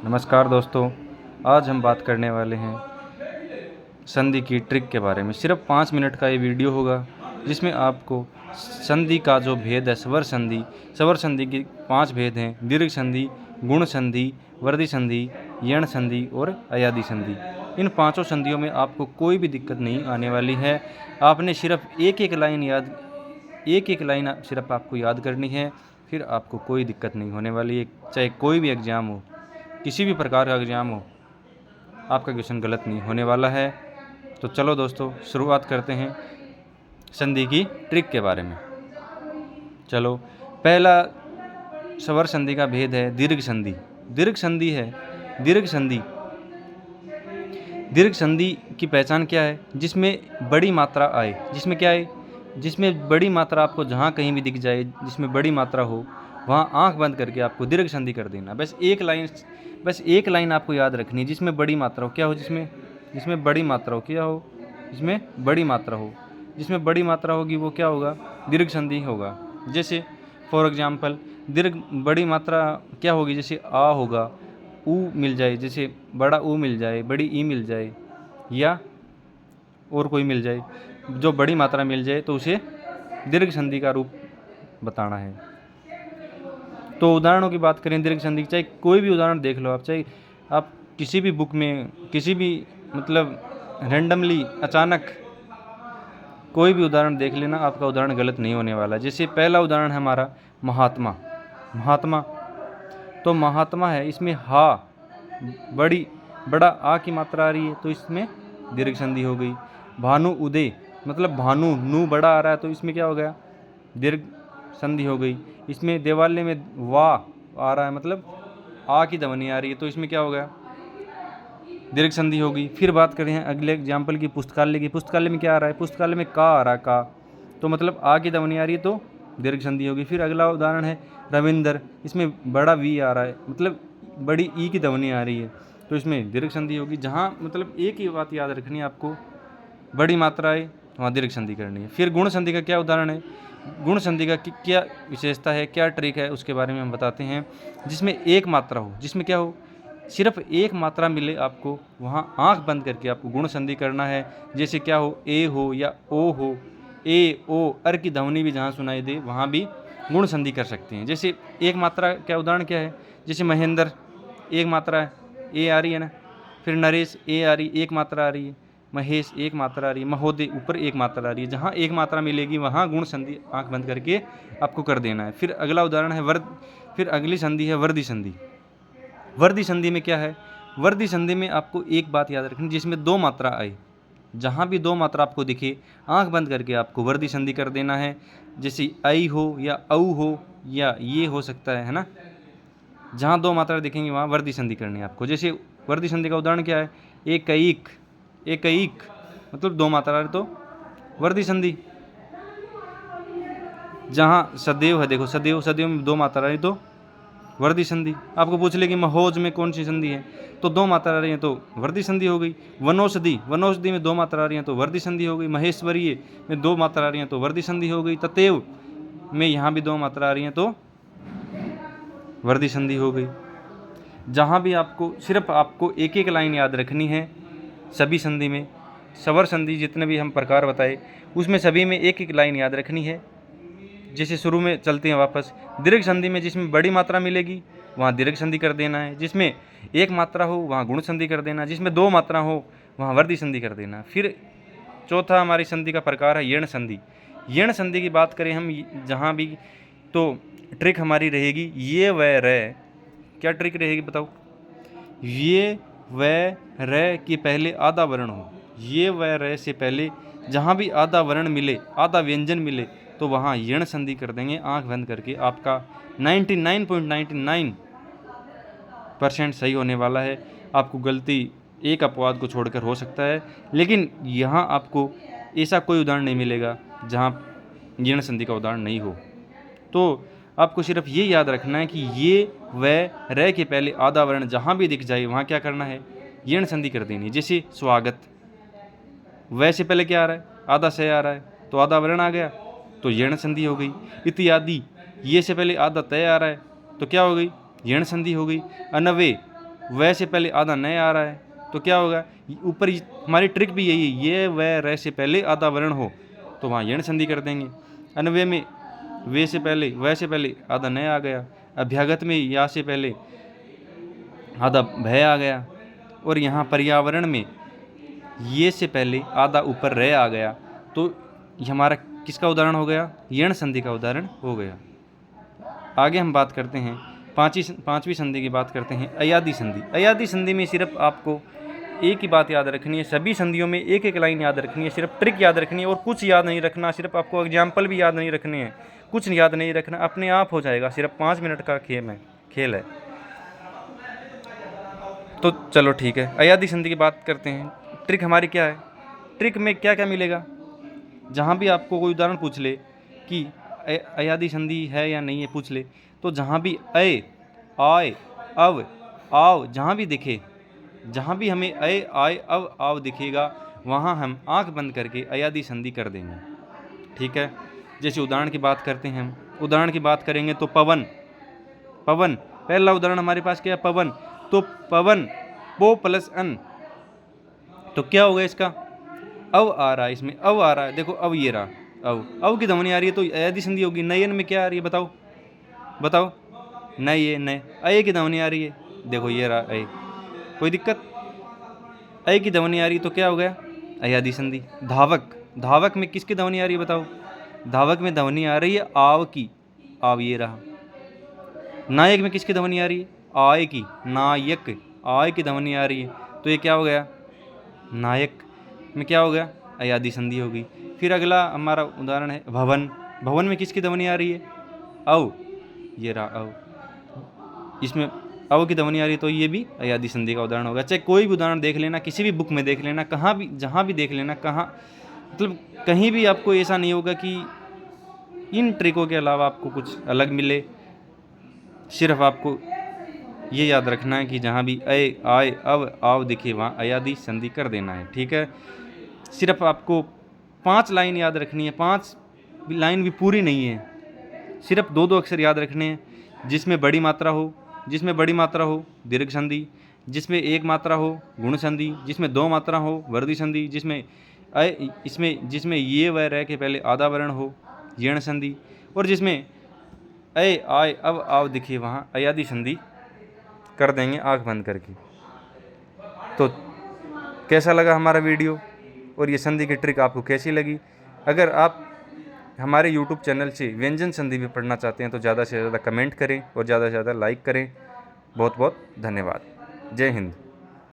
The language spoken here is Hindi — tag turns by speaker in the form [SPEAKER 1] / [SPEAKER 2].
[SPEAKER 1] नमस्कार दोस्तों, आज हम बात करने वाले हैं संधि की ट्रिक के बारे में। सिर्फ 5 मिनट का ये वीडियो होगा जिसमें आपको संधि का जो भेद है, स्वर संधि के 5 भेद हैं। दीर्घ संधि, गुण संधि, वृद्धि संधि, यण संधि और अयादि संधि। इन पांचों संधियों में आपको कोई भी दिक्कत नहीं आने वाली है। आपने सिर्फ एक एक लाइन सिर्फ आपको याद करनी है, फिर आपको कोई दिक्कत नहीं होने वाली है। चाहे कोई भी एग्ज़ाम हो, किसी भी प्रकार का एग्ज़ाम हो, आपका क्वेश्चन गलत नहीं होने वाला है। तो चलो दोस्तों, शुरुआत करते हैं संधि की ट्रिक के बारे में। चलो, पहला स्वर संधि का भेद है दीर्घ संधि। दीर्घ संधि की पहचान क्या है? जिसमें बड़ी मात्रा आए। जिसमें क्या है? जिसमें बड़ी मात्रा आपको जहाँ कहीं भी दिख जाए, जिसमें बड़ी मात्रा हो, वहाँ आंख बंद करके आपको दीर्घ संधि कर देना। बस एक लाइन आपको याद रखनी है। जिसमें बड़ी मात्रा हो, क्या हो? जिसमें बड़ी मात्रा हो, क्या हो? जिसमें बड़ी मात्रा हो। जिसमें बड़ी मात्रा होगी वो क्या होगा? दीर्घ संधि होगा। जैसे फॉर एग्जाम्पल, बड़ी मात्रा क्या होगी? जैसे आ होगा, ऊ मिल जाए, जैसे बड़ा ऊ मिल जाए, बड़ी ई मिल जाए, या और कोई मिल जाए, जो बड़ी मात्रा मिल जाए तो उसे दीर्घ संधि का रूप बताना है। तो उदाहरणों की बात करें दीर्घ संधि, चाहे कोई भी उदाहरण देख लो आप, चाहे आप किसी भी बुक में, किसी भी रैंडमली अचानक कोई भी उदाहरण देख लेना, आपका उदाहरण गलत नहीं होने वाला। जैसे पहला उदाहरण है हमारा महात्मा। तो महात्मा है, इसमें हा बड़ा आ की मात्रा आ रही है, तो इसमें दीर्घ संधि हो गई। भानु उदय, भानु, नू बड़ा आ रहा है, तो इसमें क्या हो गया? दीर्घ संधि हो गई। इसमें देवालय में वाह आ रहा है, आ की ध्वनि आ रही है, तो इसमें क्या हो गया? दीर्घ संधि होगी। फिर बात करें अगले एग्जाम्पल की, पुस्तकालय में क्या आ रहा है? पुस्तकालय में का आ रहा है, का, तो आ की ध्वनि आ रही है, तो दीर्घ संधि होगी। फिर अगला उदाहरण है रविंद्र, इसमें बड़ा वी आ रहा है, बड़ी ई की ध्वनि आ रही है, तो इसमें दीर्घ संधि होगी। जहाँ एक ही बात याद रखनी है आपको, बड़ी मात्रा है वहाँ दीर्घ संधि करनी है। फिर गुण संधि का क्या उदाहरण है? गुण संधि का क्या विशेषता है, क्या ट्रिक है, उसके बारे में हम बताते हैं। जिसमें एक मात्रा हो, जिसमें क्या हो? सिर्फ एक मात्रा मिले आपको, वहाँ आंख बंद करके आपको गुण संधि करना है। जैसे क्या हो? ए हो या ओ हो, ए ओ अर की ध्वनि भी जहाँ सुनाई दे वहाँ भी गुण संधि कर सकते हैं। जैसे एक मात्रा, क्या उदाहरण क्या है? जैसे महेंद्र, एक मात्रा है, ए आ रही है ना। फिर नरेश, ए आ रही, एक मात्रा आ रही है। महेश, एक मात्रा आ रही है। महोदय, ऊपर एक मात्रा आ रही है। जहाँ एक मात्रा मिलेगी वहाँ गुण संधि आंख बंद करके आपको कर देना है। फिर अगला उदाहरण है फिर अगली संधि है वृद्धि संधि। वृद्धि संधि में क्या है? वृद्धि संधि में आपको एक बात याद रखनी, जिसमें दो मात्रा आए, जहाँ भी दो मात्रा आपको दिखे, आंख बंद करके आपको वृद्धि संधि कर देना है। जैसे आई हो या औ हो या ये हो सकता है ना। जहाँ दो मात्रा दिखेंगी वहाँ वृद्धि संधि करनी है आपको। जैसे वृद्धि संधि का उदाहरण क्या है? एकैक, दो मात्रा है तो वृद्धि संधि। जहाँ सदैव है, देखो सदैव में दो मात्रा है तो वृद्धि संधि। आपको पूछ ले कि महोज में कौन सी संधि है, तो दो मात्रा आ रही है तो वृद्धि संधि हो गई। वनौषधि में दो मात्रा आ रही है तो वृद्धि संधि हो गई। महेश्वरीय में दो मात्रा आ रही है तो वृद्धि संधि हो गई। ततेव में यहाँ भी दो मात्रा आ रही है तो वृद्धि संधि हो गई। जहाँ भी सिर्फ आपको एक एक लाइन याद रखनी है। सभी संधि में, स्वर संधि जितने भी हम प्रकार बताए, उसमें सभी में एक एक लाइन याद रखनी है। जैसे शुरू में चलते हैं वापस, दीर्घ संधि में जिसमें बड़ी मात्रा मिलेगी वहाँ दीर्घ संधि कर देना है। जिसमें एक मात्रा हो वहाँ गुण संधि कर देना। जिसमें दो मात्रा हो वहाँ वृद्धि संधि कर देना। फिर चौथा हमारी संधि का प्रकार है यण संधि। यण संधि की बात करें हम जहाँ भी, तो ट्रिक हमारी रहेगी ये व रे। क्या ट्रिक रहेगी बताओ? ये व रे के पहले आधा वर्ण हो। ये व रे से पहले जहाँ भी आधा वर्ण मिले, आधा व्यंजन मिले, तो वहाँ यण संधि कर देंगे आंख बंद करके। आपका 99.99% सही होने वाला है। आपको गलती एक अपवाद को छोड़कर हो सकता है, लेकिन यहाँ आपको ऐसा कोई उदाहरण नहीं मिलेगा जहाँ यण संधि का उदाहरण नहीं हो। तो आपको सिर्फ ये याद रखना है कि ये व रे के पहले आधा वर्ण जहाँ भी दिख जाए वहाँ क्या करना है? यण संधि कर देनी है। जैसे स्वागत, व से पहले क्या आ रहा है? आधा से आ रहा है, तो आधा वर्ण आ गया, तो यण संधि हो गई। इत्यादि, ये से पहले आधा तय आ रहा है, तो क्या हो गई? यण संधि हो गई। अनवे, वह से पहले आधा नए आ रहा है तो क्या होगा, ऊपर हमारी ट्रिक भी यही है, ये वह रह से पहले आधा वर्ण हो तो वहाँ यण संधि कर देंगे। अन्वय में वे से पहले वह से पहले आधा नए आ गया, अभ्यागत में या से पहले आधा भय आ गया, और यहाँ पर्यावरण में ये से पहले आधा ऊपर रह आ गया, तो ये हमारा किसका उदाहरण हो गया, यण संधि का उदाहरण हो गया। आगे हम बात करते हैं पांचवी संधि की बात करते हैं, अयादी संधि। अयादी संधि में सिर्फ आपको एक ही बात याद रखनी है, सभी संधियों में एक एक लाइन याद रखनी है, सिर्फ ट्रिक याद रखनी है और कुछ याद नहीं रखना, सिर्फ आपको एग्जाम्पल भी याद नहीं रखने हैं, कुछ याद नहीं रखना, अपने आप हो जाएगा, सिर्फ 5 मिनट का खेल है। तो चलो ठीक है, अयादी संधि की बात करते हैं। ट्रिक हमारी क्या है, ट्रिक में क्या क्या मिलेगा, जहाँ भी आपको कोई उदाहरण पूछ ले कि अयादी संधि है या नहीं है पूछ ले, तो जहाँ भी अय आय अव आव जहाँ भी दिखे, जहाँ भी हमें अय आय अव आव दिखेगा वहाँ हम आंख बंद करके अयादी संधि कर देंगे। ठीक है, जैसे उदाहरण की बात करते हैं हम, उदाहरण की बात करेंगे तो पवन, पवन पहला उदाहरण हमारे पास क्या है, पवन, तो पवन पो प्लस अन, तो क्या होगा इसका, अव आ रहा है, इसमें अव आ रहा है, देखो अव ये रहा, अव की ध्वनि आ रही है तो अयादी संधि होगी। नयन में क्या आ रही है बताओ बताओ, नए ये नए, अय की ध्वनि आ रही है, देखो ये रहा अय, कोई दिक्कत, अय की ध्वनि आ रही तो क्या हो गया, अयादी संधि। धावक, धावक में किसकी ध्वनि आ रही है बताओ, धावक में ध्वनि आ रही है आव की, आव ये रहा। नायक में किसकी ध्वनि आ रही है, आय की, नायक, आय की ध्वनि आ रही है तो ये क्या हो गया, नायक में क्या हो गया, अयादी संधि होगी। फिर अगला हमारा उदाहरण है भवन, भवन में किसकी ध्वनि आ रही है, अव, ये रहा अव, इसमें अव की ध्वनि आ रही है तो ये भी अयादी संधि का उदाहरण होगा। चाहे कोई भी उदाहरण देख लेना, किसी भी बुक में देख लेना, कहाँ भी जहाँ भी देख लेना, कहाँ मतलब कहीं भी आपको ऐसा नहीं होगा कि इन ट्रिकों के अलावा आपको कुछ अलग मिले। सिर्फ आपको ये याद रखना है कि जहाँ भी अय आय अव आव दिखे वहाँ अयादी संधि कर देना है। ठीक है, सिर्फ आपको 5 लाइन याद रखनी है, 5 लाइन भी पूरी नहीं है, सिर्फ 2 अक्षर याद रखने हैं। जिसमें बड़ी मात्रा हो, जिसमें बड़ी मात्रा हो दीर्घ संधि, जिसमें 1 मात्रा हो गुण संधि, जिसमें 2 मात्रा हो वर्धी संधि, जिसमें ये व रह के पहले आधा वर्ण हो यण संधि, और जिसमें अय आय अव आव दिखे वहाँ अयादी संधि कर देंगे आंख बंद करके। तो कैसा लगा हमारा वीडियो और ये संधि की ट्रिक आपको कैसी लगी? अगर आप हमारे YouTube चैनल से व्यंजन संधि भी पढ़ना चाहते हैं तो ज़्यादा से ज़्यादा कमेंट करें और ज़्यादा से ज़्यादा लाइक करें। बहुत बहुत धन्यवाद। जय हिंद।